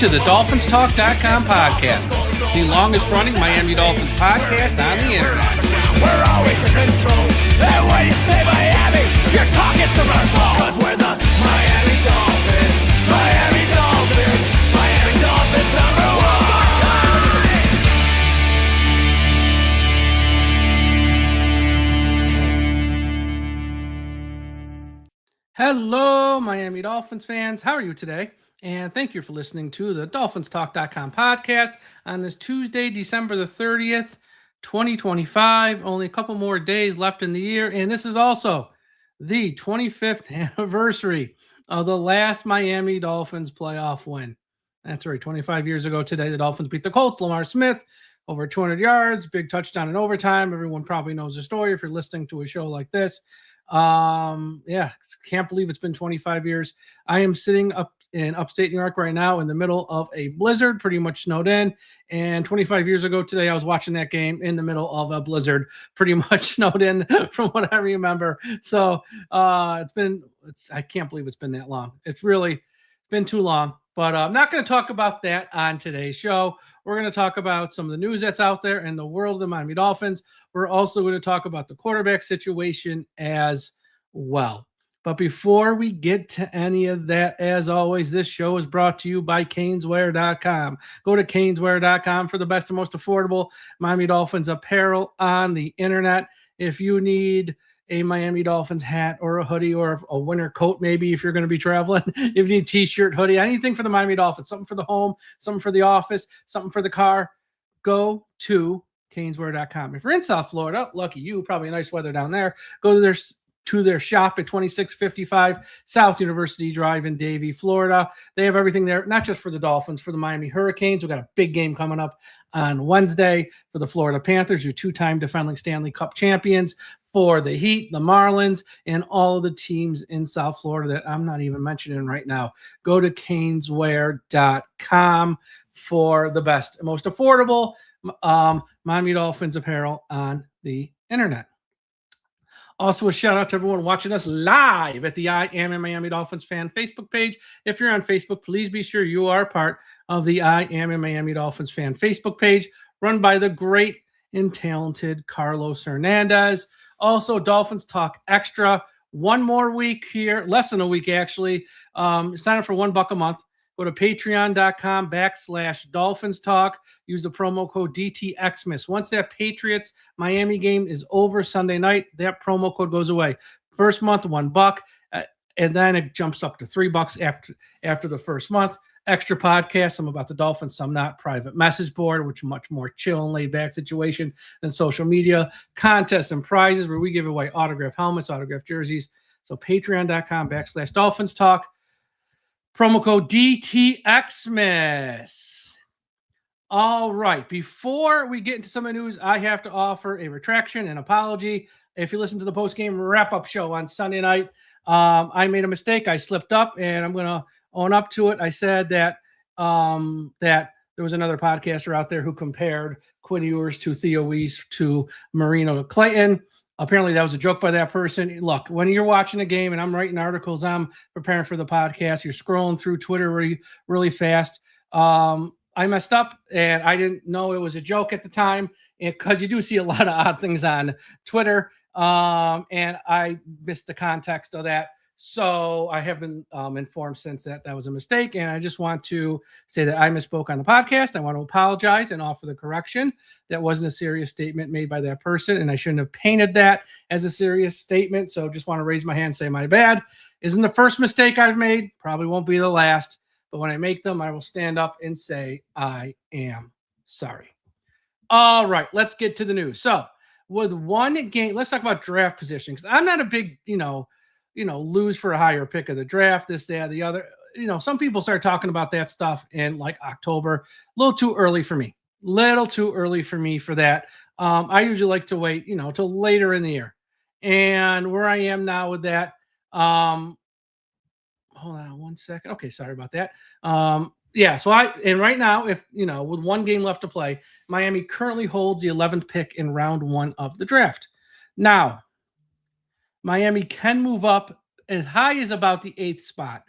to the DolphinsTalk.com podcast, the longest-running Miami Dolphins podcast on the internet. We're always in control, and when you say Miami, you're talking to Merkel, because we're the Miami Dolphins, Miami Dolphins, Miami Dolphins #1. Hello, Miami Dolphins fans. How are you today? And thank you for listening to the DolphinsTalk.com podcast on this Tuesday, December the 30th, 2025. Only a couple more days left in the year. And this is also the 25th anniversary of the last Miami Dolphins playoff win. That's right. 25 years ago today, the Dolphins beat the Colts. Lamar Smith, over 200 yards, big touchdown in overtime. Everyone probably knows the story if you're listening to a show like this. Can't believe it's been 25 years. I am sitting up in upstate New York right now in the middle of a blizzard, pretty much snowed in. And 25 years ago today, I was watching that game in the middle of a blizzard, pretty much snowed in from what I remember. So I can't believe it's been that long. It's really been too long, but I'm not going to talk about that on today's show. We're going to talk about some of the news that's out there in the world of the Miami Dolphins. We're also going to talk about the quarterback situation as well. But before we get to any of that, as always, this show is brought to you by Caneswear.com. Go to Caneswear.com for the best and most affordable Miami Dolphins apparel on the internet. If you need a Miami Dolphins hat or a hoodie or a winter coat, maybe if you're going to be traveling, if you need a t-shirt, hoodie, anything for the Miami Dolphins, something for the home, something for the office, something for the car, go to Caneswear.com. If you're in South Florida, lucky you, probably nice weather down there, go to their shop at 2655 South University Drive in Davie, Florida. They have everything there, not just for the Dolphins, for the Miami Hurricanes. We've got a big game coming up on Wednesday for the Florida Panthers, your two-time defending Stanley Cup champions, for the Heat, the Marlins, and all of the teams in South Florida that I'm not even mentioning right now. Go to Caneswear.com for the best and most affordable Miami Dolphins apparel on the internet. Also, a shout out to everyone watching us live at the I Am a Miami Dolphins fan Facebook page. If you're on Facebook, please be sure you are part of the I Am a Miami Dolphins fan Facebook page, run by the great and talented Carlos Hernandez. Also, Dolphins Talk Extra. One more week here, less than a week actually. Sign up for $1 a month. Go to patreon.com/Dolphins Talk. Use the promo code DTXMISS. Once that Patriots Miami game is over Sunday night, that promo code goes away. First month, $1, and then it jumps up to $3 after the first month. Extra podcasts, some about the Dolphins, some not. Private message board, which is much more chill and laid back situation than social media. Contests and prizes where we give away autographed helmets, autographed jerseys. So patreon.com/Dolphins Talk. Promo code DTXMISS. All right. Before we get into some of the news, I have to offer a retraction and apology. If you listen to the post-game wrap-up show on Sunday night, I made a mistake. I slipped up, and I'm going to own up to it. I said that that there was another podcaster out there who compared Quinn Ewers to Theo Weiss to Marino to Clayton. Apparently, that was a joke by that person. Look, when you're watching a game and I'm writing articles, I'm preparing for the podcast, you're scrolling through Twitter really fast. I messed up, and I didn't know it was a joke at the time, because you do see a lot of odd things on Twitter, and I missed the context of that. So I have been informed since that was a mistake, and I just want to say that I misspoke on the podcast. I want to apologize and offer the correction. That wasn't a serious statement made by that person, and I shouldn't have painted that as a serious statement. So just want to raise my hand and say my bad. Isn't the first mistake I've made, probably won't be the last, but when I make them, I will stand up and say I am sorry. All right, let's get to the news. So with one game, let's talk about draft position, because I'm not a big, lose for a higher pick of the draft, this, that, the other. Some people start talking about that stuff in like October. A little too early for me. For that. I usually like to wait, till later in the year. And where I am now with that, hold on one second. Okay, sorry about that. So right now, if, with one game left to play, Miami currently holds the 11th pick in round 1 of the draft. Now, Miami can move up as high as about the 8th spot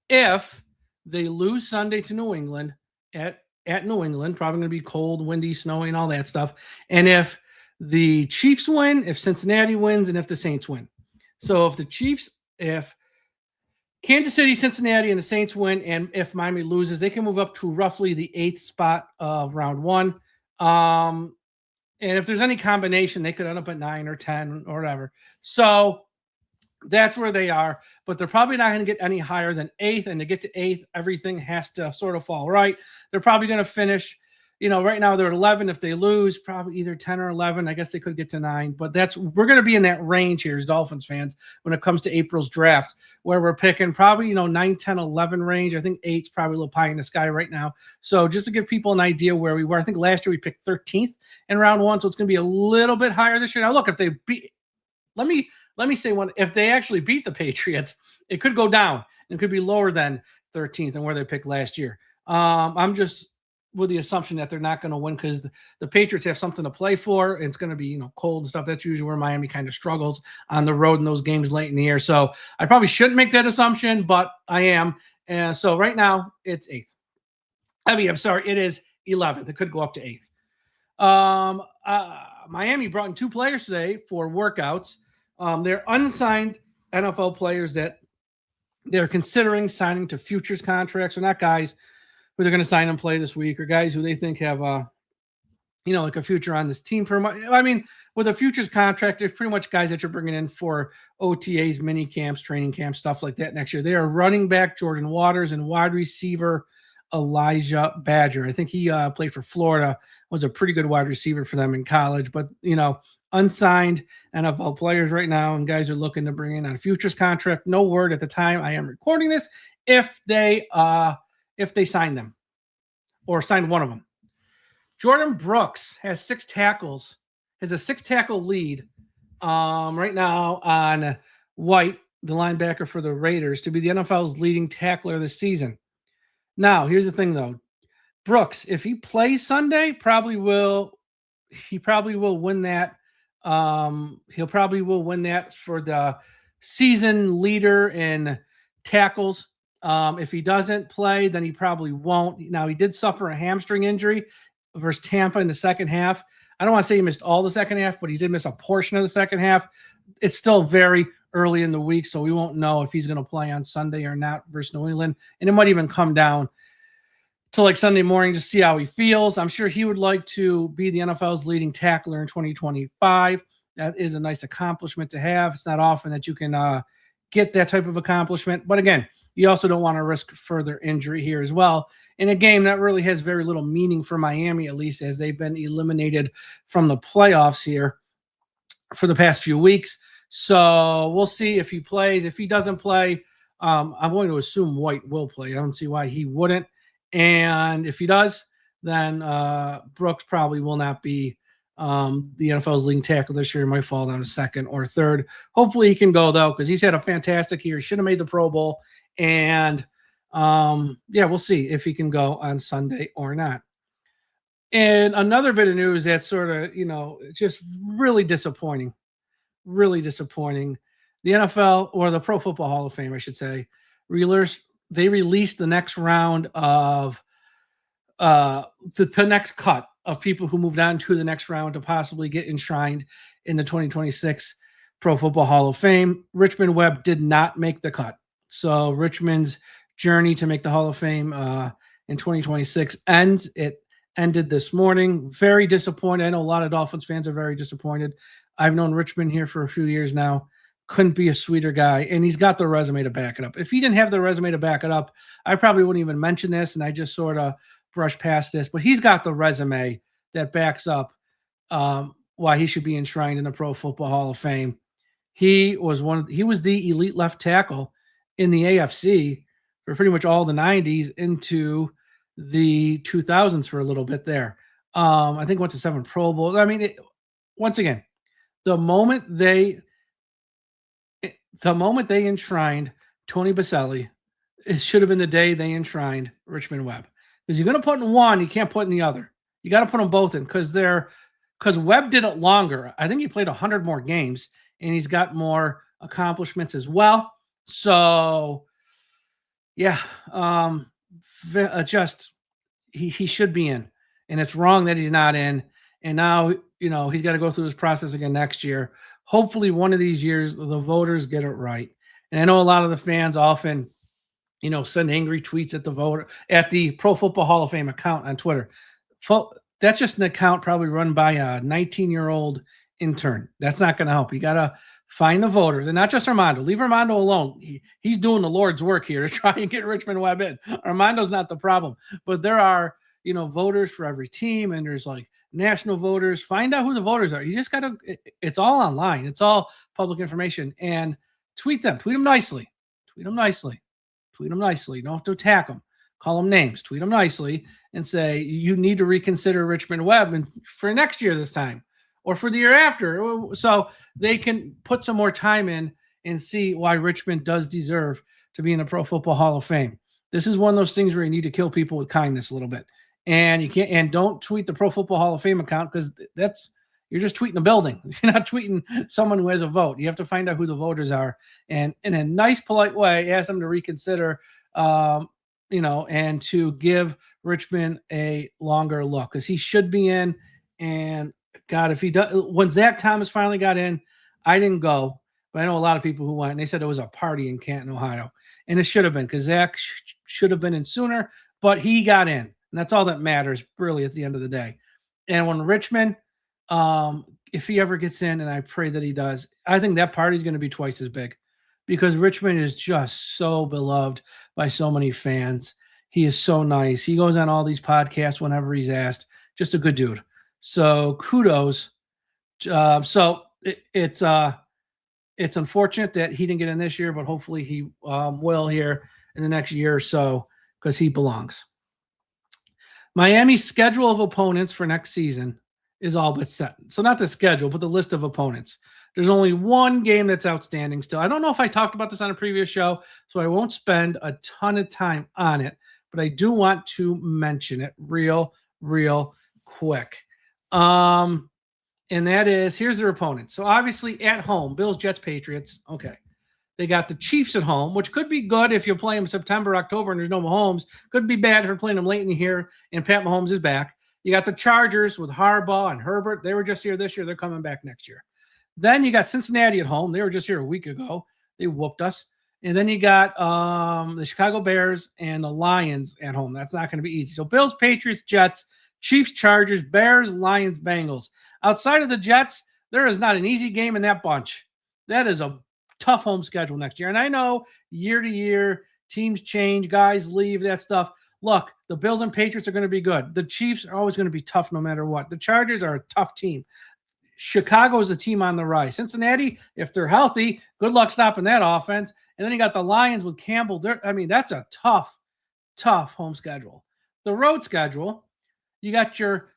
if they lose Sunday to New England at New England. Probably going to be cold, windy, snowy, and all that stuff. And if the Chiefs win, if Cincinnati wins, and if the Saints win. So if Kansas City, Cincinnati, and the Saints win, and if Miami loses, they can move up to roughly the 8th spot of round 1. And if there's any combination, they could end up at 9 or 10 or whatever. So that's where they are, but they're probably not going to get any higher than 8th. And to get to 8th, everything has to sort of fall right. They're probably going to finish, right now they're at 11. If they lose, probably either 10 or 11. I guess they could get to 9, but we're going to be in that range here as Dolphins fans when it comes to April's draft, where we're picking probably, 9, 10, 11 range. I think 8's probably a little pie in the sky right now. So just to give people an idea where we were, I think last year we picked 13th in round 1. So it's going to be a little bit higher this year. Now look, if they beat, let me say one. If they actually beat the Patriots, it could go down. It could be lower than 13th and where they picked last year. I'm just with the assumption that they're not going to win because the Patriots have something to play for. And it's going to be, cold and stuff. That's usually where Miami kind of struggles on the road in those games late in the year. So I probably shouldn't make that assumption, but I am. And so right now it's 8th. I'm sorry, it is 11th. It could go up to 8th. Miami brought in 2 players today for workouts. They're unsigned NFL players that they're considering signing to futures contracts. They're not guys who they're going to sign and play this week, or guys who they think have like a future on this team. With a futures contract, there's pretty much guys that you're bringing in for OTAs, mini camps, training camps, stuff like that next year. They are running back Jordan Waters and wide receiver Elijah Badger. I think he played for Florida, was a pretty good wide receiver for them in college, but unsigned NFL players right now, and guys are looking to bring in on a futures contract. No word at the time I am recording this if they sign them or sign one of them. Jordan Brooks has 6 tackles, has a 6-tackle lead right now on White, the linebacker for the Raiders, to be the NFL's leading tackler this season. Now, here's the thing though. Brooks, if he plays Sunday, he probably will win that. He'll probably will win that for the season leader in tackles. If he doesn't play, then he probably won't. Now, he did suffer a hamstring injury versus Tampa in the second half. I don't want to say he missed all the second half, but he did miss a portion of the second half. It's still very early in the week, so we won't know if he's going to play on Sunday or not versus New England. And it might even come down to like Sunday morning to see how he feels. I'm sure he would like to be the NFL's leading tackler in 2025. That is a nice accomplishment to have. It's not often that you can get that type of accomplishment. But again, you also don't want to risk further injury here as well in a game that really has very little meaning for Miami, at least as they've been eliminated from the playoffs here for the past few weeks. So we'll see if he plays. If he doesn't play, I'm going to assume White will play. I don't see why he wouldn't. And if he does, then Brooks probably will not be the NFL's leading tackle this year. He might fall down to 2nd or 3rd. Hopefully he can go, though, because he's had a fantastic year. He should have made the Pro Bowl. And, we'll see if he can go on Sunday or not. And another bit of news that's sort of, just really disappointing. Really disappointing. The NFL, or the Pro Football Hall of Fame, I should say, they released the next round of the next cut of people who moved on to the next round to possibly get enshrined in the 2026 Pro Football Hall of Fame. Richmond Webb did not make the cut. So Richmond's journey to make the Hall of Fame in 2026 ends. It ended this morning. Very disappointed. I know a lot of Dolphins fans are very disappointed. I've known Richmond here for a few years now. Couldn't be a sweeter guy, and he's got the resume to back it up. If he didn't have the resume to back it up, I probably wouldn't even mention this, and I just sort of brush past this. But he's got the resume that backs up why he should be enshrined in the Pro Football Hall of Fame. He was the elite left tackle in the AFC for pretty much all the 90s into the 2000s for a little bit there. I think went to 7 Pro Bowls. Once again, the moment they enshrined Tony Baselli, it should have been the day they enshrined Richmond Webb. Because you're going to put in one, you can't put in the other. You got to put them both in because Webb did it longer. I think he played 100 more games, and he's got more accomplishments as well. So, yeah, just he should be in, and it's wrong that he's not in. And now, he's got to go through this process again next year. Hopefully one of these years, the voters get it right. And I know a lot of the fans often, send angry tweets at the Pro Football Hall of Fame account on Twitter. That's just an account probably run by a 19-year-old intern. That's not going to help. You got to find the voters, and not just Armando. Leave Armando alone. He's doing the Lord's work here to try and get Richmond Webb in. Armando's not the problem, but there are, voters for every team, and there's like national voters. Find out who the voters are. You just got to, it's all online. It's all public information, and tweet them nicely. Tweet them nicely. You don't have to attack them. Call them names. Tweet them nicely and say, you need to reconsider Richmond Webb for next year this time, or for the year after, so they can put some more time in and see why Richmond does deserve to be in the Pro Football Hall of Fame. This is one of those things where you need to kill people with kindness a little bit. And you can't, and don't tweet the Pro Football Hall of Fame account, because you're just tweeting the building. You're not tweeting someone who has a vote. You have to find out who the voters are, and in a nice, polite way, ask them to reconsider, and to give Richmond a longer look, because he should be in. And God, if he does, when Zach Thomas finally got in, I didn't go, but I know a lot of people who went, and they said it was a party in Canton, Ohio, and it should have been, because Zach should have been in sooner, but he got in, and that's all that matters really at the end of the day. And when Richmond, if he ever gets in, and I pray that he does, I think that party is going to be twice as big, because Richmond is just so beloved by so many fans. He is so nice. He goes on all these podcasts whenever he's asked. Just a good dude. So kudos. It's unfortunate that he didn't get in this year, but hopefully he will here in the next year or so, because he belongs. Miami's schedule of opponents for next season is all but set. So not the schedule, but the list of opponents. There's only one game that's outstanding still. I don't know if I talked about this on a previous show, so I won't spend a ton of time on it, but I do want to mention it real quick. And that is, here's their opponents. So obviously at home, Bills, Jets, Patriots. Okay. They got the Chiefs at home, which could be good if you play them September, October, and there's no Mahomes. Could be bad if you're playing them late in the year and Pat Mahomes is back. You got the Chargers with Harbaugh and Herbert. They were just here this year. They're coming back next year. Then you got Cincinnati at home. They were just here a week ago. They whooped us. And then you got the Chicago Bears and the Lions at home. That's not going to be easy. So Bills, Patriots, Jets, Chiefs, Chargers, Bears, Lions, Bengals. Outside of the Jets, there is not an easy game in that bunch. That is a tough home schedule next year. And I know year to year, teams change, guys leave, that stuff. Look, the Bills and Patriots are going to be good. The Chiefs are always going to be tough no matter what. The Chargers are a tough team. Chicago is a team on the rise. Cincinnati, if they're healthy, good luck stopping that offense. And then you got the Lions with Campbell. That's a tough home schedule. The road schedule, you got your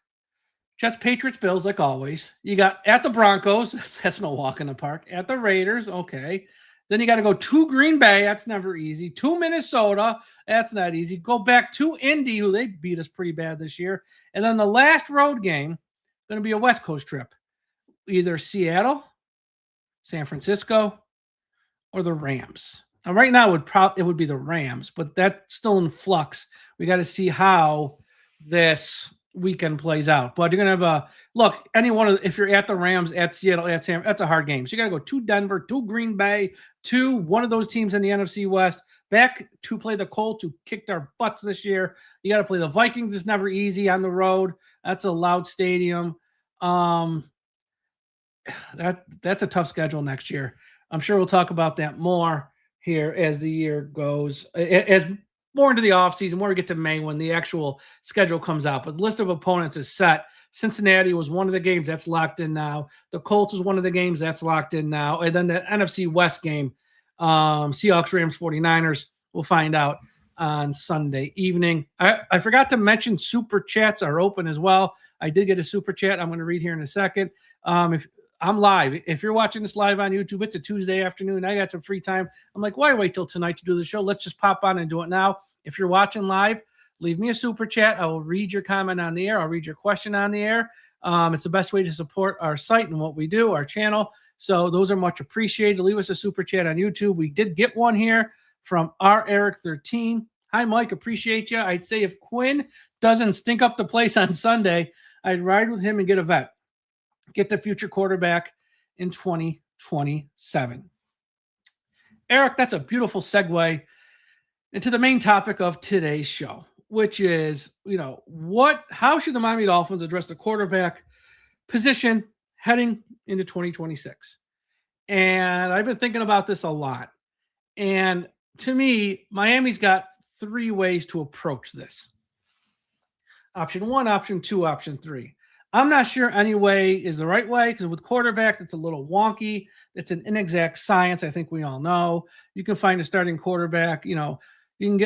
Jets, Patriots, Bills, like always. You got at the Broncos. That's no walk in the park. At the Raiders. Okay. Then you got to go to Green Bay. That's never easy. To Minnesota. That's not easy. Go back to Indy, who they beat us pretty bad this year. And then the last road game, going to be a West Coast trip. Either Seattle, San Francisco, or the Rams. Now, right now, it would be the Rams, but that's still in flux. We got to see how this weekend plays out. But you're going to have if you're at the Rams, at Seattle, at San, that's a hard game. So you got to go to Denver, to Green Bay, to one of those teams in the NFC West, back to play the Colts, who kicked our butts this year. You got to play the Vikings. It's never easy on the road. That's a loud stadium. That's a tough schedule next year. I'm sure we'll talk about that more here as the year goes, as more into the offseason, more we get to May when the actual schedule comes out. But the list of opponents is set. Cincinnati was one of the games that's locked in now. The Colts is one of the games that's locked in now. And then the NFC West game, Seahawks, Rams, 49ers, we'll find out on Sunday evening. I forgot to mention super chats are open as well. I did get a super chat I'm going to read here in a second. If I'm live. If you're watching this live on YouTube, it's a Tuesday afternoon. I got some free time. I'm like, why wait till tonight to do the show? Let's just pop on and do it now. If you're watching live, leave me a super chat. I will read your comment on the air. I'll read your question on the air. It's the best way to support our site and what we do, our channel. So those are much appreciated. Leave us a super chat on YouTube. We did get one here from R Eric 13. Hi, Mike. Appreciate you. I'd say if Quinn doesn't stink up the place on Sunday, I'd ride with him and get a vet. Get the future quarterback in 2027. Eric, that's a beautiful segue into the main topic of today's show, which is, how should the Miami Dolphins address the quarterback position heading into 2026? And I've been thinking about this a lot. And to me, Miami's got 3 ways to approach this. Option 1, option 2, option 3. I'm not sure any way is the right way because with quarterbacks, it's a little wonky. It's an inexact science. I think we all know. You can find a starting quarterback, you can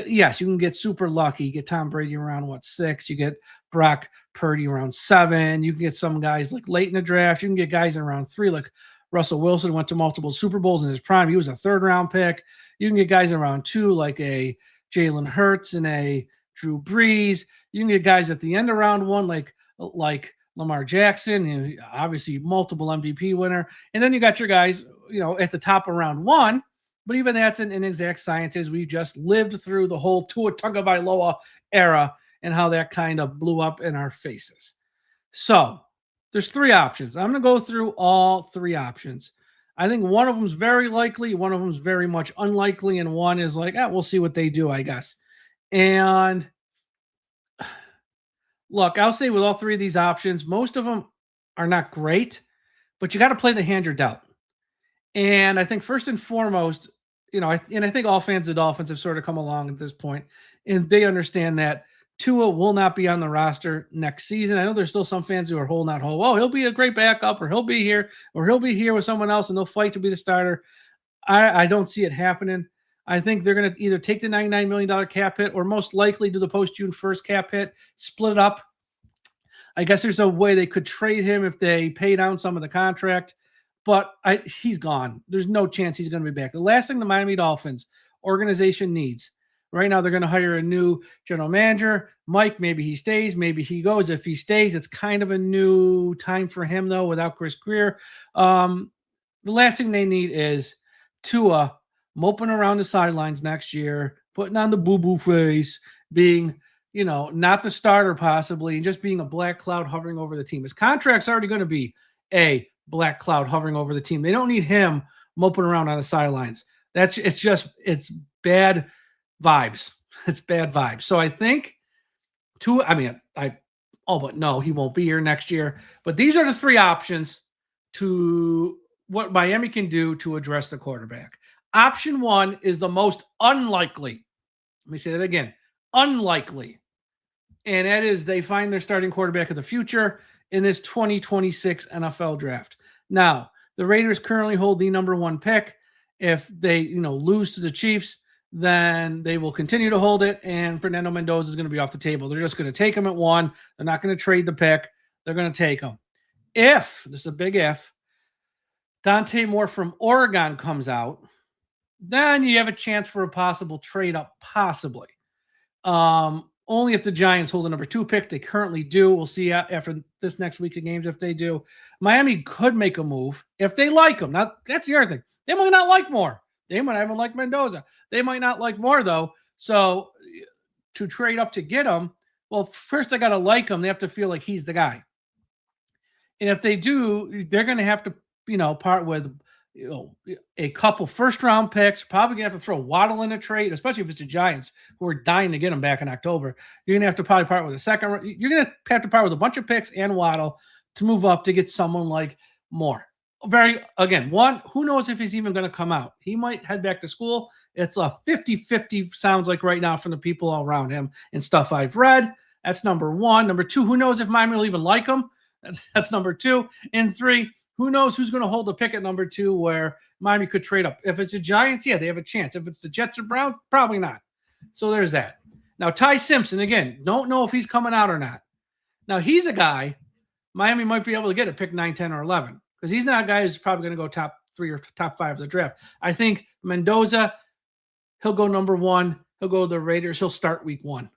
get super lucky. You get Tom Brady around 6. You get Brock Purdy around 7. You can get some guys like late in the draft. You can get guys in around 3, like Russell Wilson went to multiple Super Bowls in his prime. He was a 3rd-round pick. You can get guys in around 2, like a Jalen Hurts and a Drew Brees. You can get guys at the end of round 1, like Lamar Jackson, obviously multiple MVP winner. And then you got your guys, at the top of round 1. But even that's an inexact science as we just lived through the whole Tua Tagovailoa era and how that kind of blew up in our faces. So there's 3 options. I'm going to go through all 3 options. I think one of them is very likely, one of them is very much unlikely, and one is like, we'll see what they do, I guess. And look, I'll say with all 3 of these options, most of them are not great, but you got to play the hand you're dealt. And I think first and foremost, I think all fans of the Dolphins have sort of come along at this point, and they understand that Tua will not be on the roster next season. I know there's still some fans who are holding out hope. Oh, he'll be a great backup, or he'll be here with someone else, and they'll fight to be the starter. I don't see it happening. I think they're going to either take the $99 million cap hit or most likely do the post-June 1st cap hit, split it up. I guess there's a way they could trade him if they pay down some of the contract, but he's gone. There's no chance he's going to be back. The last thing the Miami Dolphins organization needs right now, they're going to hire a new general manager. Mike, maybe he stays, maybe he goes. If he stays, it's kind of a new time for him, though, without Chris Greer. The last thing they need is Tua moping around the sidelines next year, putting on the boo-boo face, being, not the starter possibly, and just being a black cloud hovering over the team. His contract's already going to be a black cloud hovering over the team. They don't need him moping around on the sidelines. It's bad vibes. It's bad vibes. So I think but no, he won't be here next year. But these are the 3 options to what Miami can do to address the quarterback. Option 1 is the most unlikely. Let me say that again. Unlikely. And that is they find their starting quarterback of the future in this 2026 NFL draft. Now, the Raiders currently hold the number 1 pick. If they, lose to the Chiefs, then they will continue to hold it, and Fernando Mendoza is going to be off the table. They're just going to take him at 1. They're not going to trade the pick. They're going to take him. If, this is a big if, Dante Moore from Oregon comes out, then you have a chance for a possible trade up, possibly. Only if the Giants hold the number 2 pick. They currently do. We'll see after this next week's of games if they do. Miami could make a move if they like him. Now, that's the other thing. They might not like Moore. They might even like Mendoza. They might not like Moore, though. So to trade up to get him, well, first they got to like him. They have to feel like he's the guy. And if they do, they're going to have to, part with a couple first-round picks. Probably going to have to throw Waddle in a trade, especially if it's the Giants, who are dying to get him back in October. You're going to have to probably part with a second. You're going to have to part with a bunch of picks and Waddle to move up to get someone like Moore. One, who knows if he's even going to come out? He might head back to school. It's a 50-50 sounds like right now from the people all around him and stuff I've read. That's number 1. Number 2, who knows if Miami will even like him? That's number 2. And 3, who knows who's going to hold the pick at number 2 where Miami could trade up. If it's the Giants, yeah, they have a chance. If it's the Jets or Browns, probably not. So there's that. Now, Ty Simpson, again, don't know if he's coming out or not. Now, he's a guy Miami might be able to get at pick 9, 10, or 11. Because he's not a guy who's probably going to go top 3 or top 5 of the draft. I think Mendoza, he'll go number 1. He'll go to the Raiders. He'll start week 1.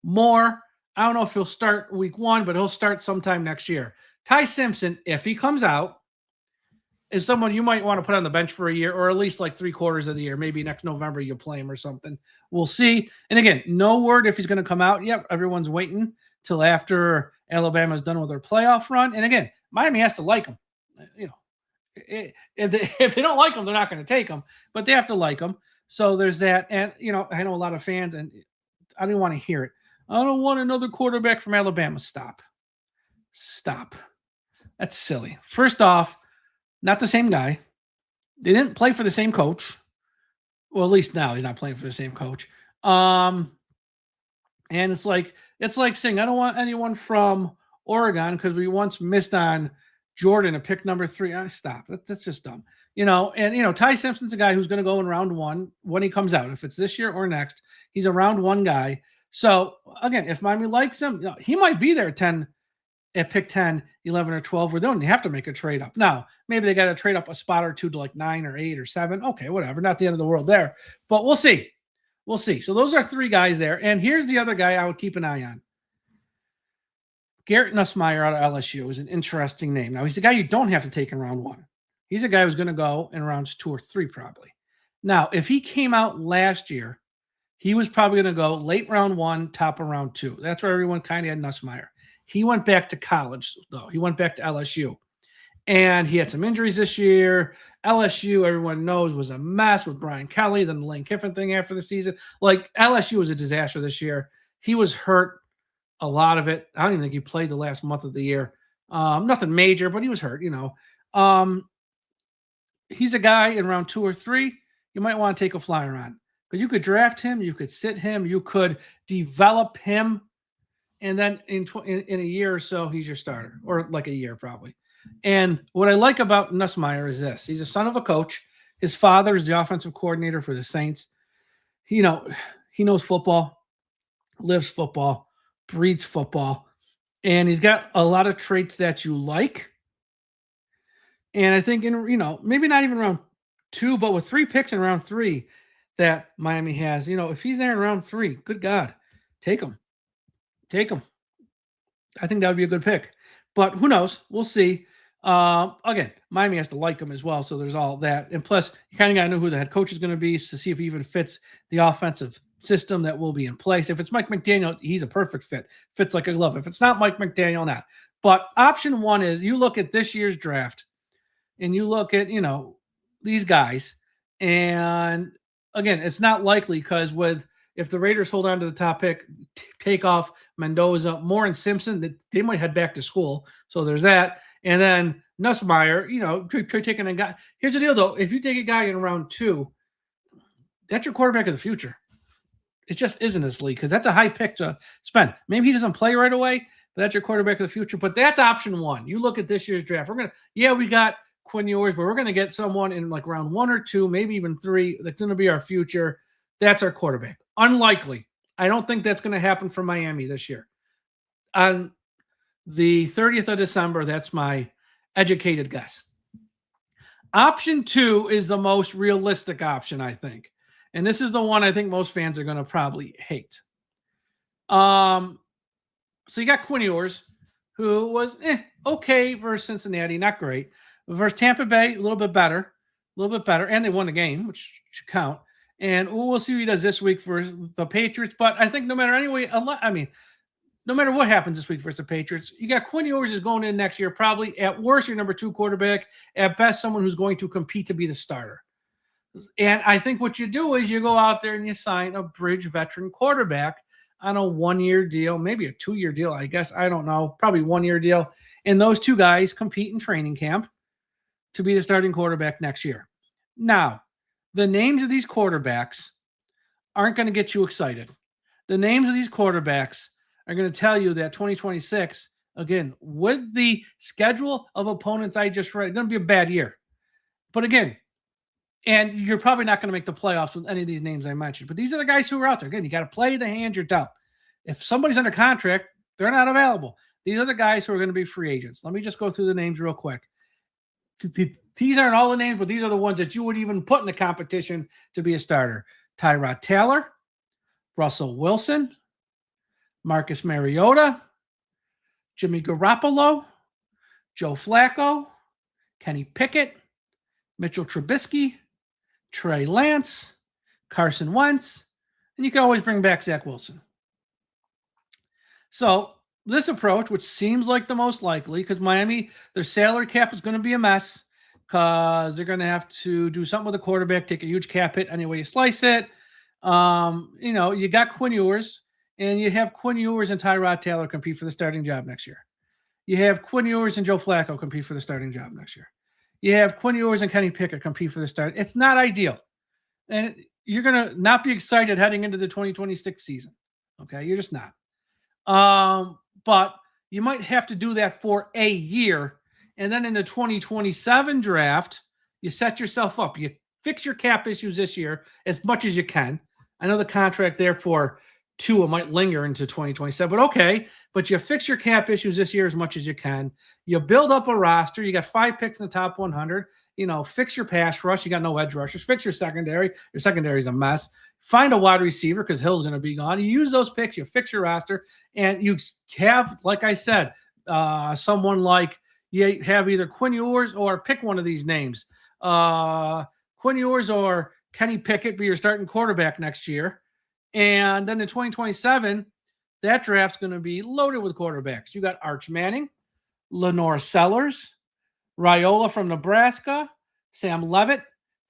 Moore, I don't know if he'll start week 1, but he'll start sometime next year. Ty Simpson, if he comes out, is someone you might want to put on the bench for a year, or at least like 3/4 of the year. Maybe next November you'll play him or something. We'll see. And again, no word if he's going to come out. Yep, everyone's waiting till after Alabama's done with their playoff run. And again, Miami has to like him. You know, if they don't like him, they're not going to take him, but they have to like him. So there's that. And, you know, I know a lot of fans, and I didn't want to hear it. I don't want another quarterback from Alabama. Stop. That's silly. First off, not the same guy. They didn't play for the same coach. Well, at least now he's not playing for the same coach. And it's like saying I don't want anyone from Oregon because we once missed on Jordan to pick number 3. Stop. That's just dumb. You know, and you know, Ty Simpson's a guy who's going to go in round 1 when he comes out. If it's this year or next, he's a round 1 guy. So again, if Miami likes him, you know, he might be there at pick 10, 11, or 12. Where they don't have to make a trade up. Now, maybe they got to trade up a spot or 2 to like 9 or 8 or 7. Okay, whatever. Not the end of the world there. But we'll see. We'll see. So those are 3 guys there. And here's the other guy I would keep an eye on. Garrett Nussmeier out of LSU is an interesting name. Now, he's the guy you don't have to take in round 1. He's a guy who's going to go in rounds 2 or 3 probably. Now, if he came out last year, he was probably going to go late round 1, top of round 2. That's where everyone kind of had Nussmeier. He went back to college, though. He went back to LSU. And he had some injuries this year. LSU, everyone knows, was a mess with Brian Kelly, then the Lane Kiffin thing after the season. Like, LSU was a disaster this year. He was hurt a lot of it. I don't even think he played the last month of the year. Nothing major, but he was hurt, you know. He's a guy in round 2 or 3 you might want to take a flyer on. Because you could draft him, you could sit him, you could develop him, and then in a year or so, he's your starter, or like a year probably. And what I like about Nussmeier is this. He's a son of a coach. His father is the offensive coordinator for the Saints. You know, he knows football, lives football, breathes football, and he's got a lot of traits that you like. And I think maybe not even round 2, but with 3 picks in round 3 that Miami has, if he's there in round 3, good God, take him. Take him. I think that would be a good pick. But who knows? We'll see. Again, Miami has to like him as well, so there's all that. And plus, you kind of got to know who the head coach is going to be to see if he even fits the offensive system that will be in place. If it's Mike McDaniel, he's a perfect fit. Fits like a glove. If it's not Mike McDaniel, not. But option 1 is you look at this year's draft and you look at, these guys. And again, it's not likely because if the Raiders hold on to the top pick, take off Mendoza, Moore, and Simpson, they might head back to school. So there's that. And then Nussmeier, taking a guy. Here's the deal, though. If you take a guy in round 2, that's your quarterback of the future. It just isn't this league because that's a high pick to spend. Maybe he doesn't play right away, but that's your quarterback of the future. But that's option 1. You look at this year's draft. We got Quinn Ewers, but we're going to get someone in like round 1 or 2, maybe even 3. That's going to be our future. That's our quarterback. Unlikely. I don't think that's going to happen for Miami this year. On the 30th of December, that's my educated guess. Option 2 is the most realistic option, I think. And this is the one I think most fans are going to probably hate. So you got Quinn Ewers, who was okay versus Cincinnati, not great. Versus Tampa Bay, a little bit better. And they won the game, which should count. And we'll see what he does this week for the Patriots. But I think no matter what happens this week versus the Patriots, you got Quinn Ewers is going in next year, probably at worst your number 2 quarterback, at best someone who's going to compete to be the starter. And I think what you do is you go out there and you sign a bridge veteran quarterback on a 1-year deal, maybe a 2-year deal, I guess. I don't know, probably 1-year deal. And those 2 guys compete in training camp to be the starting quarterback next year. Now, the names of these quarterbacks aren't going to get you excited. The names of these quarterbacks are going to tell you that 2026, again, with the schedule of opponents I just read, it's going to be a bad year. But again, and you're probably not going to make the playoffs with any of these names I mentioned. But these are the guys who are out there. Again, you got to play the hand you're dealt. If somebody's under contract, they're not available. These are the guys who are going to be free agents. Let me just go through the names real quick. These aren't all the names, but these are the ones that you would even put in the competition to be a starter. Tyrod Taylor, Russell Wilson, Marcus Mariota, Jimmy Garoppolo, Joe Flacco, Kenny Pickett, Mitchell Trubisky, Trey Lance, Carson Wentz, and you can always bring back Zach Wilson. So this approach, which seems like the most likely, because Miami, their salary cap is going to be a mess because they're going to have to do something with the quarterback, take a huge cap hit any way you slice it. You got Quinn Ewers, and you have Quinn Ewers and Tyrod Taylor compete for the starting job next year. You have Quinn Ewers and Joe Flacco compete for the starting job next year. You have Quinn Ewers and Kenny Pickett compete for the start. It's not ideal. And you're going to not be excited heading into the 2026 season. Okay? You're just not. But you might have to do that for a year. And then in the 2027 draft, you set yourself up. You fix your cap issues this year as much as you can. I know the contract there for Tua might linger into 2027, but okay. But you fix your cap issues this year as much as you can. You build up a roster. You got 5 picks in the top 100. Fix your pass rush. You got no edge rushers. Fix your secondary. Your secondary is a mess. Find a wide receiver because Hill's going to be gone. You use those picks. You fix your roster. And you have, like I said, someone like you have either Quinn Ewers or pick one of these names. Quinn Ewers or Kenny Pickett be your starting quarterback next year. And then in 2027, that draft's going to be loaded with quarterbacks. You got Arch Manning, Lenore Sellers, Raiola from Nebraska, Sam Levitt,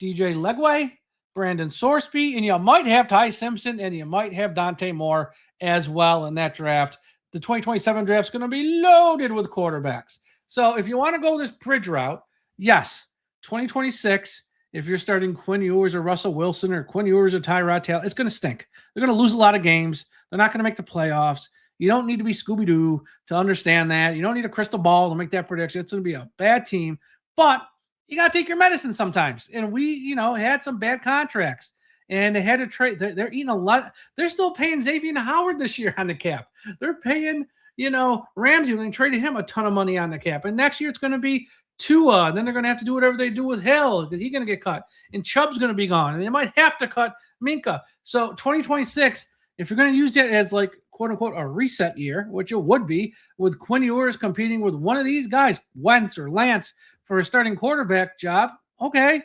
DJ Legway, Brandon Sorsby, and you might have Ty Simpson, and you might have Dante Moore as well in that draft. The 2027 draft's going to be loaded with quarterbacks. So if you want to go this bridge route, yes, 2026, if you're starting Quinn Ewers or Russell Wilson or Quinn Ewers or Tyrod Taylor, it's going to stink. They're going to lose a lot of games. They're not going to make the playoffs. You don't need to be Scooby-Doo to understand that. You don't need a crystal ball to make that prediction. It's going to be a bad team, but you got to take your medicine sometimes. And we, had some bad contracts and they had to trade. They're eating a lot. They're still paying Xavier Howard this year on the cap. They're paying, Ramsey, when they traded him a ton of money on the cap. And next year it's going to be Tua. And then they're going to have to do whatever they do with Hill because he's going to get cut. And Chubb's going to be gone. And they might have to cut Minka. So 2026, if you're going to use that as like, quote unquote, a reset year, which it would be with Quinn Ewers competing with one of these guys, Wentz or Lance, for a starting quarterback job, okay.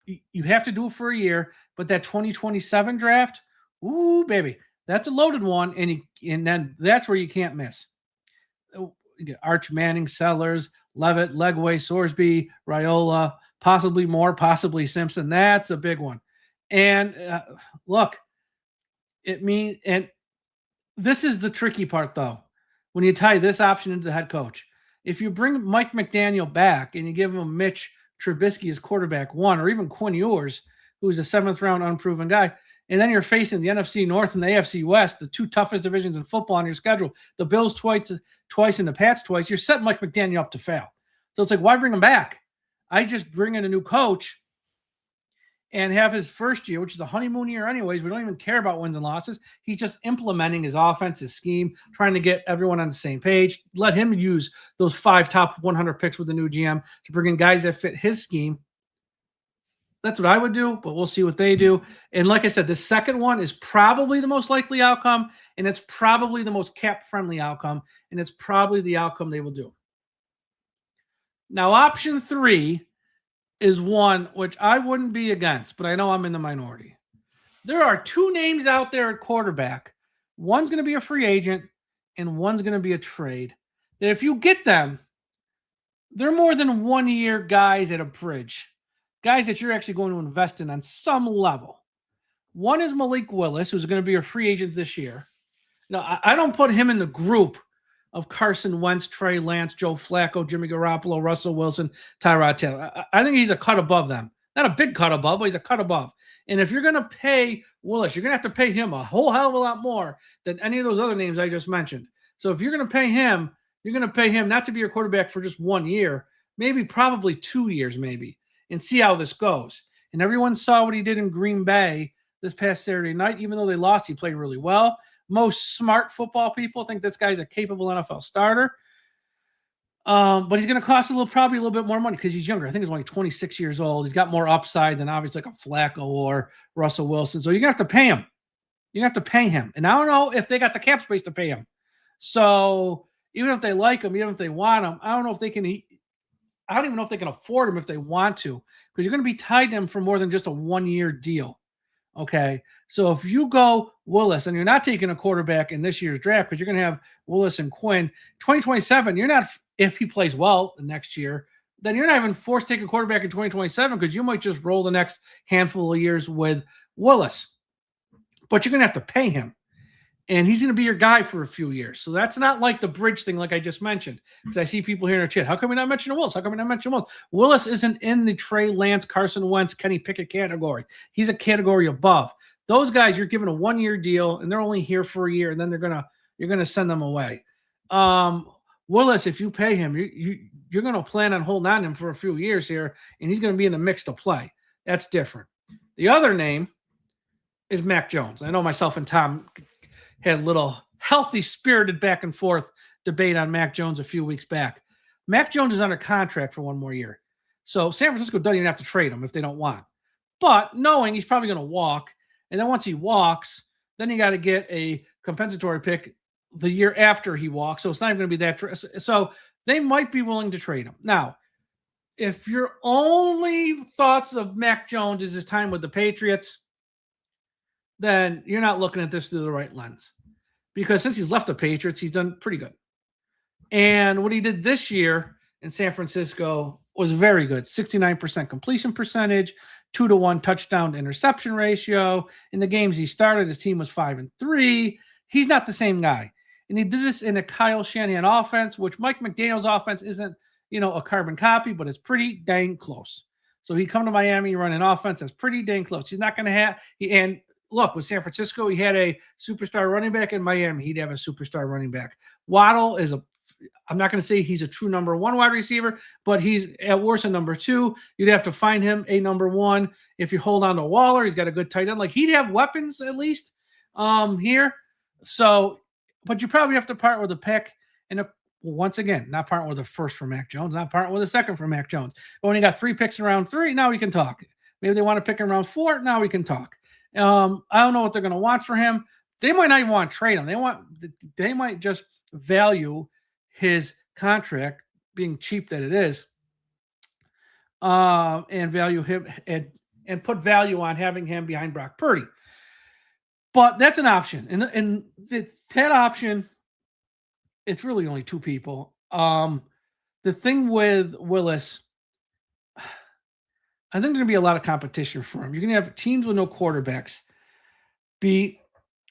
You have to do it for a year, but that 2027 draft, ooh, baby, that's a loaded one, and then that's where you can't miss. You get Arch Manning, Sellers, Levitt, Legway, Sorsby, Raiola, possibly Moore, possibly Simpson. That's a big one. And look, and this is the tricky part, though, when you tie this option into the head coach. If you bring Mike McDaniel back and you give him Mitch Trubisky as quarterback one, or even Quinn Ewers, who's a 7th-round unproven guy, and then you're facing the NFC North and the AFC West, the 2 toughest divisions in football on your schedule, the Bills twice and the Pats twice, you're setting Mike McDaniel up to fail. So it's like, why bring him back? I just bring in a new coach and have his first year, which is a honeymoon year anyways. We don't even care about wins and losses. He's just implementing his offense, his scheme, trying to get everyone on the same page. Let him use those 5 top 100 picks with the new GM to bring in guys that fit his scheme. That's what I would do, but we'll see what they do. And like I said, the second one is probably the most likely outcome, and it's probably the most cap-friendly outcome, and it's probably the outcome they will do. Now, option 3 is one which I wouldn't be against, but I know I'm in the minority. There are 2 names out there at quarterback. One's going to be a free agent, and one's going to be a trade. That if you get them, they're more than 1-year guys at a bridge. Guys that you're actually going to invest in on some level. One is Malik Willis, who's going to be a free agent this year. Now, I don't put him in the group of Carson Wentz, Trey Lance, Joe Flacco, Jimmy Garoppolo, Russell Wilson, Tyrod Taylor. I think he's a cut above them. Not a big cut above, but he's a cut above. And if you're going to pay Willis, you're going to have to pay him a whole hell of a lot more than any of those other names I just mentioned. So if you're going to pay him, you're going to pay him not to be your quarterback for just 1 year, probably 2 years maybe, and see how this goes. And everyone saw what he did in Green Bay this past Saturday night. Even though they lost, he played really well. Most smart football people think this guy's a capable NFL starter. But he's going to cost probably a little bit more money because he's younger. I think he's only 26 years old. He's got more upside than obviously like a Flacco or Russell Wilson. So you're going to have to pay him. You're going to have to pay him. And I don't know if they got the cap space to pay him. So even if they like him, even if they want him, I don't know if they can I don't even know if they can afford him if they want to, because you're going to be tied to him for more than just a 1-year deal. Okay. So if you go Willis and you're not taking a quarterback in this year's draft, because you're going to have Willis and Quinn, 2027, you're not, if he plays well next year, then you're not even forced to take a quarterback in 2027, because you might just roll the next handful of years with Willis. But you're going to have to pay him. And he's going to be your guy for a few years. So that's not like the bridge thing, like I just mentioned. Because I see people here in our chat. How come we not mention Willis? How come we not mention Willis? Willis isn't in the Trey Lance, Carson Wentz, Kenny Pickett category. He's a category above. Those guys, you're given a 1-year deal, and they're only here for a year, and then you're gonna send them away. Willis, if you pay him, you're gonna plan on holding on to him for a few years here, and he's gonna be in the mix to play. That's different. The other name is Mac Jones. I know myself and Tom had a little healthy, spirited back and forth debate on Mac Jones a few weeks back. Mac Jones is under contract for 1 more year. So San Francisco doesn't even have to trade him if they don't want. But knowing he's probably going to walk, and then once he walks, then you got to get a compensatory pick the year after he walks. So it's not even going to be that. So they might be willing to trade him. Now, if your only thoughts of Mac Jones is his time with the Patriots, then you're not looking at this through the right lens. Because since he's left the Patriots, he's done pretty good. And what he did this year in San Francisco was very good. 69% completion percentage, 2-to-1 touchdown to interception ratio. In the games he started, his team was 5-3. He's not the same guy. And he did this in a Kyle Shanahan offense, which Mike McDaniel's offense isn't, a carbon copy, but it's pretty dang close. So he come to Miami, run an offense that's pretty dang close. He's not going to have and look, with San Francisco, he had a superstar running back. In Miami, he'd have a superstar running back. Waddle is I'm not going to say he's a true number 1 wide receiver, but he's at worst a number 2. You'd have to find him a number 1. If you hold on to Waller, he's got a good tight end. Like, he'd have weapons at least here. So, but you probably have to part with a pick. And once again, not parting with a first for Mac Jones, not parting with a second for Mac Jones. But when you got 3 picks in round 3, now we can talk. Maybe they want to pick in round 4, now we can talk. I don't know what they're going to want for him. They might not even want to trade him. They might just value his contract being cheap that it is, and value him and put value on having him behind Brock Purdy. But that's an option, and that option, it's really only 2 people. The thing with Willis, I think there's going to be a lot of competition for him. You're going to have teams with no quarterbacks be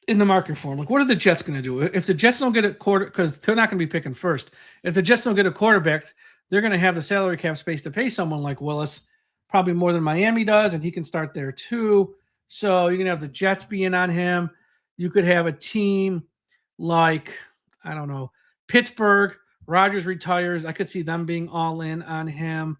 in the market for him. Like, what are the Jets going to do? If the Jets don't get a because they're not going to be picking first. If the Jets don't get a quarterback, they're going to have the salary cap space to pay someone like Willis, probably more than Miami does, and he can start there too. So you're going to have the Jets being on him. You could have a team like, I don't know, Pittsburgh. Rodgers retires. I could see them being all in on him.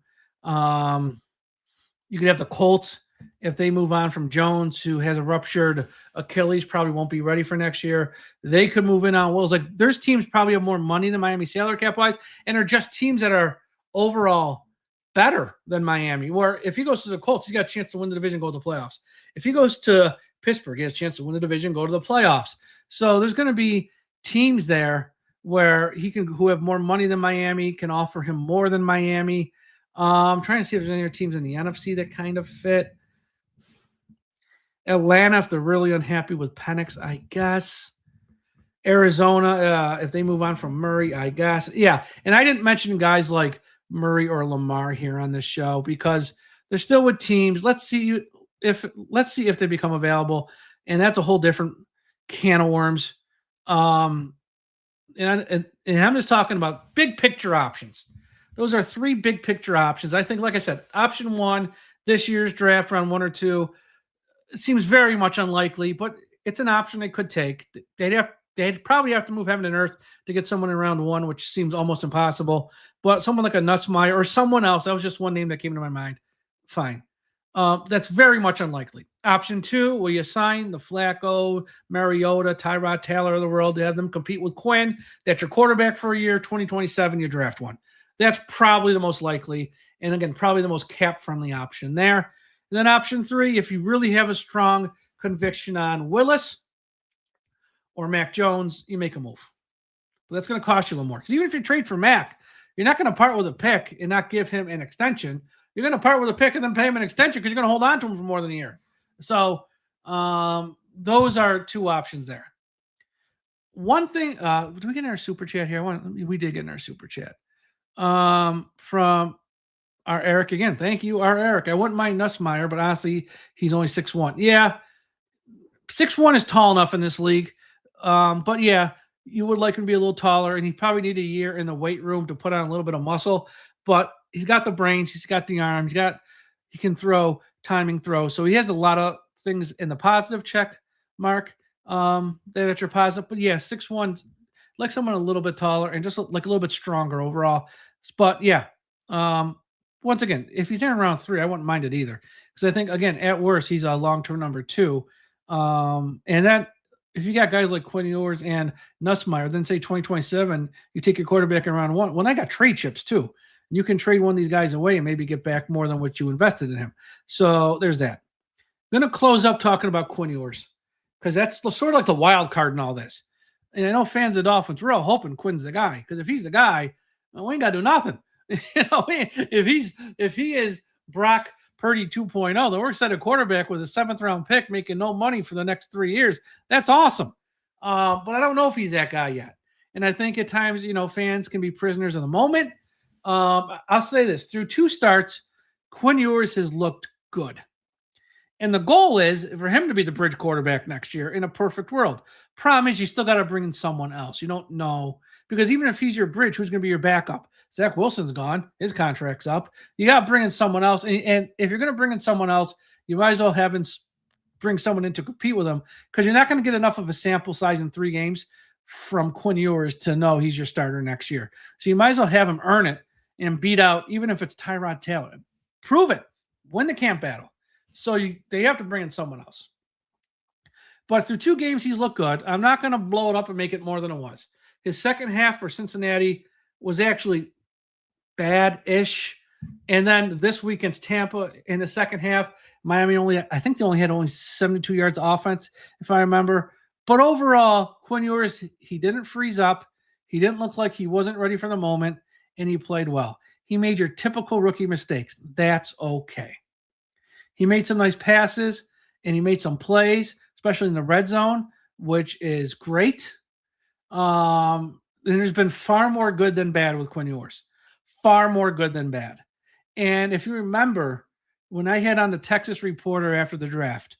You could have the Colts if they move on from Jones, who has a ruptured Achilles, probably won't be ready for next year. They could move in on Wills. Like, there's teams probably have more money than Miami salary cap wise, and are just teams that are overall better than Miami. Where if he goes to the Colts, he's got a chance to win the division, go to the playoffs. If he goes to Pittsburgh, he has a chance to win the division, go to the playoffs. So there's going to be teams there where who have more money than Miami, can offer him more than Miami. I'm trying to see if there's any other teams in the NFC that kind of fit. Atlanta, if they're really unhappy with Penix, I guess. Arizona, if they move on from Murray, I guess. Yeah, and I didn't mention guys like Murray or Lamar here on this show because they're still with teams. Let's see if they become available, and that's a whole different can of worms. And I'm just talking about big picture options. Those are 3 big picture options. I think, like I said, option 1, this year's draft, round 1 or 2, it seems very much unlikely, but it's an option they could take. They'd probably have to move heaven and earth to get someone in round 1, which seems almost impossible. But someone like a Nussmeier or someone else, that was just one name that came to my mind. Fine. That's very much unlikely. Option 2, will you sign the Flacco, Mariota, Tyrod Taylor of the world to have them compete with Quinn? That's your quarterback for a year. 2027, you draft one. That's probably the most likely, and again, probably the most cap-friendly option there. And then option 3, if you really have a strong conviction on Willis or Mac Jones, you make a move. But that's going to cost you a little more. Because even if you trade for Mac, You're not going to part with a pick and not give him an extension. You're going to part with a pick and then pay him an extension because you're going to hold on to him for more than a year. So those are two options there. One thing, did we get in our super chat here? We did get in our super chat from our Eric again. Thank you, our Eric. I wouldn't mind Nussmeier, but honestly, he's only 6'1". Yeah, 6'1" is tall enough in this league. But yeah, you would like him to be a little taller, and he probably need a year in the weight room to put on a little bit of muscle. But he's got the brains, he's got the arms, he can throw timing throws. So he has a lot of things in the positive check mark that are positive. But yeah, 6'1", like someone a little bit taller and just like a little bit stronger overall. But yeah, once again, if he's in round 3, I wouldn't mind it either. Because I think, again, at worst, he's a long-term number 2. And then if you got guys like Quinn Ewers and Nussmeier, then say 2027, you take your quarterback in round 1. Well, I got trade chips too. You can trade one of these guys away and maybe get back more than what you invested in him. So there's that. I'm going to close up talking about Quinn Ewers because that's sort of like the wild card in all this. And I know fans of Dolphins, we're all hoping Quinn's the guy because if he's the guy, we ain't got to do nothing. If he is Brock Purdy 2.0, then we're set a quarterback with a 7th round pick making no money for the next 3 years. That's awesome. But I don't know if he's that guy yet. And I think at times, fans can be prisoners of the moment. I'll say this, through 2 starts, Quinn Ewers has looked good. And the goal is for him to be the bridge quarterback next year in a perfect world. Problem is you still got to bring in someone else. You don't know. Because even if he's your bridge, who's going to be your backup? Zach Wilson's gone. His contract's up. You got to bring in someone else. And if you're going to bring in someone else, you might as well bring someone in to compete with him because you're not going to get enough of a sample size in 3 games from Quinn Ewers to know he's your starter next year. So you might as well have him earn it and beat out, even if it's Tyrod Taylor. Prove it. Win the camp battle. So they have to bring in someone else. But through 2 games, he's looked good. I'm not going to blow it up and make it more than it was. His second half for Cincinnati was actually bad-ish. And then this week against Tampa in the second half, Miami I think they only had 72 yards of offense, if I remember. But overall, Quinn Ewers, he didn't freeze up. He didn't look like he wasn't ready for the moment, and he played well. He made your typical rookie mistakes. That's okay. He made some nice passes, and he made some plays, especially in the red zone, which is great. And there's been far more good than bad with Quinn Ewers. Far more good than bad. And if you remember, when I had on the Texas Reporter after the draft,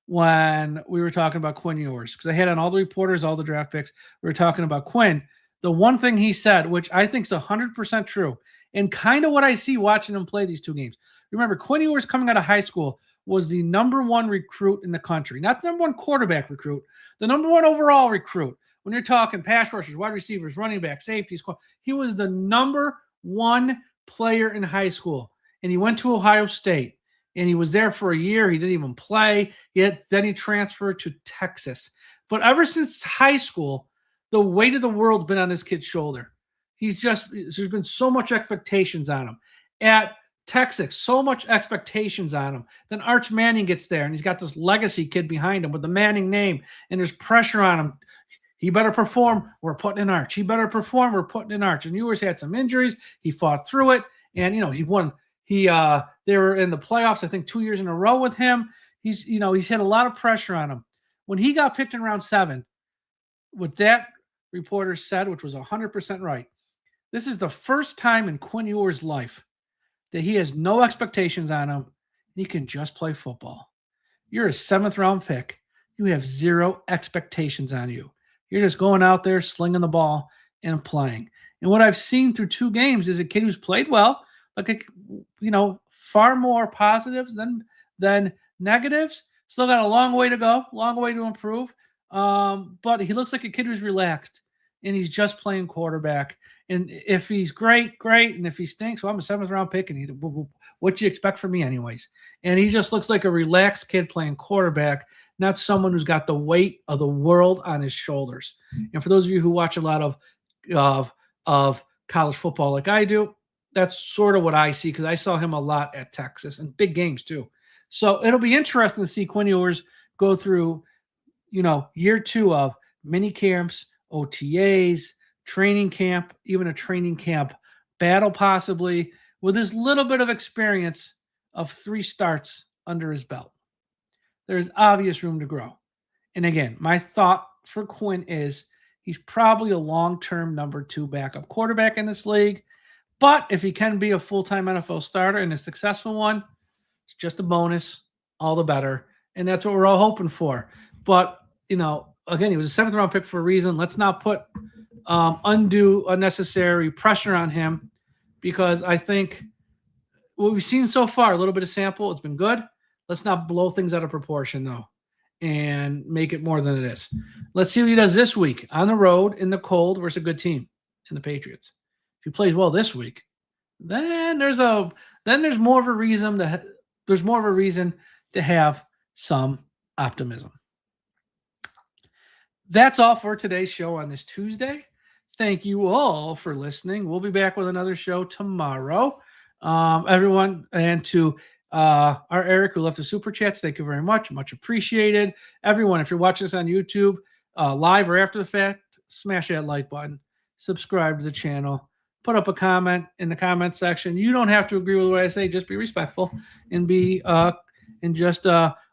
when we were talking about Quinn Ewers, because I had on all the reporters, all the draft picks, we were talking about Quinn. The one thing he said, which I think is 100% true, and kind of what I see watching him play these 2 games. Remember, Quinn Ewers coming out of high school was the number 1 recruit in the country. Not the number 1 quarterback recruit, the number 1 overall recruit. When you're talking pass rushers, wide receivers, running back, safeties, he was the number 1 player in high school. And he went to Ohio State. And he was there for a year. He didn't even play. Then he transferred to Texas. But ever since high school, the weight of the world's been on this kid's shoulder. There's been so much expectations on him. At Texas, so much expectations on him. Then Arch Manning gets there, and he's got this legacy kid behind him with the Manning name, and there's pressure on him. He better perform. We're putting in Arch. He better perform. We're putting in Arch. And Ewers had some injuries. He fought through it, and he won. They were in the playoffs, I think, 2 years in a row with him. He's had a lot of pressure on him. When he got picked in round 7, what that reporter said, which was 100% right, this is the first time in Quinn Ewers' life that he has no expectations on him. He can just play football. You're a 7th round pick. You have 0 expectations on you. You're just going out there, slinging the ball, and playing. And what I've seen through 2 games is a kid who's played well, far more positives than negatives. Still got a long way to go, long way to improve. But he looks like a kid who's relaxed, and he's just playing quarterback. And if he's great. And if he stinks, well, I'm a 7th round pick, and what do you expect from me anyways? And he just looks like a relaxed kid playing quarterback, not someone who's got the weight of the world on his shoulders. And for those of you who watch a lot of college football like I do, that's sort of what I see because I saw him a lot at Texas and big games too. So it'll be interesting to see Quinn Ewers go through, year 2 of mini camps, OTAs, training camp, even a training camp battle possibly with his little bit of experience of 3 starts under his belt. There's obvious room to grow. And again, my thought for Quinn is he's probably a long-term number 2 backup quarterback in this league. But if he can be a full-time NFL starter and a successful one, it's just a bonus, all the better. And that's what we're all hoping for. But, again, he was a 7th round pick for a reason. Let's not put undue, unnecessary pressure on him, because I think what we've seen so far, a little bit of sample, it's been good. Let's not blow things out of proportion, though, and make it more than it is. Let's see what he does this week on the road in the cold versus a good team in the Patriots. If he plays well this week, then there's more of a reason to have some optimism. That's all for today's show on this Tuesday. Thank you all for listening. We'll be back with another show tomorrow. Everyone, and to our Eric who left the super chats, thank you very much. Much appreciated. Everyone, if you're watching this on YouTube, live or after the fact, smash that like button, subscribe to the channel, put up a comment in the comment section. You don't have to agree with what I say. Just be respectful and just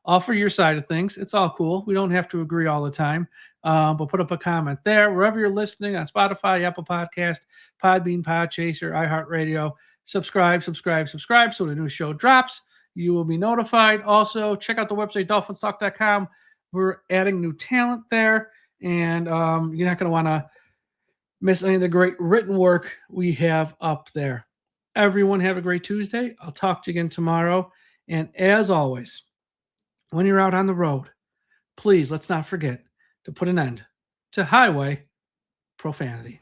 offer your side of things. It's all cool. We don't have to agree all the time. But put up a comment there. Wherever you're listening, on Spotify, Apple Podcast, Podbean, Podchaser, iHeartRadio, subscribe so the new show drops. You will be notified. Also, check out the website, DolphinsTalk.com. We're adding new talent there, and you're not going to want to miss any of the great written work we have up there. Everyone have a great Tuesday. I'll talk to you again tomorrow. And as always, when you're out on the road, please let's not forget to put an end to highway profanity.